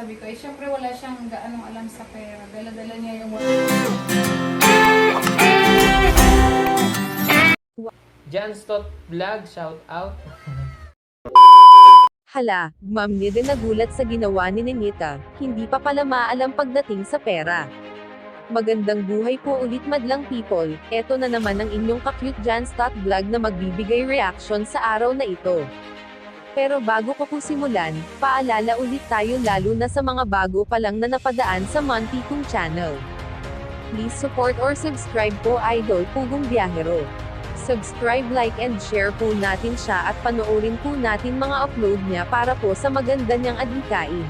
Sabi ko, syempre wala siyang gaanong alam sa pera. Dala-dala niya yung Jan Stott Vlog, shout out. Hala, Ma'am Nide nagulat sa ginawa ni Nenita, hindi pa pala maalam pagdating sa pera. Magandang buhay po ulit madlang people, eto na naman ang inyong ka-cute Jan Stott Vlog na magbibigay reaction sa araw na ito. Pero bago ko po simulan, paalala ulit tayo lalo na sa mga bago pa lang na napadaan sa Monty kong channel. Please support or subscribe po Idol Pugong Biyahero. Subscribe, like and share po natin siya at panoorin po natin mga upload niya para po sa maganda niyang adhikain.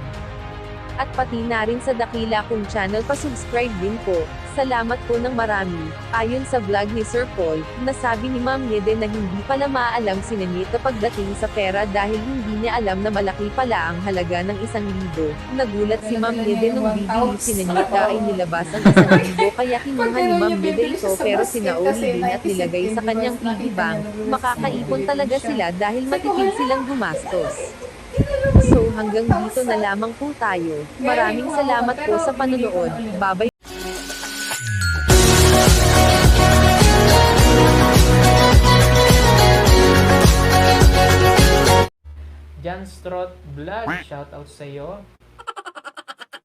At pati na rin sa dakila kong channel pa-subscribe din po. Salamat po ng marami. Ayon sa vlog ni Sir Paul, nasabi ni Ma'am Nede na hindi pala maalam si Nenita pagdating sa pera dahil hindi niya alam na malaki pala ang halaga ng 1,000. Nagulat si Ma'am Nede nung bibili si Nenita ay nilabas ang 1,000 kaya kinuha ni Ma'am Nede ito pero sinauli din at nilagay sa kanyang piggy bank. Makakaipon talaga sila dahil matipid silang gumastos. So hanggang dito na lamang po tayo. Maraming salamat po sa panonood. Bye-bye. Jan Stott Vlog, shout out sa iyo.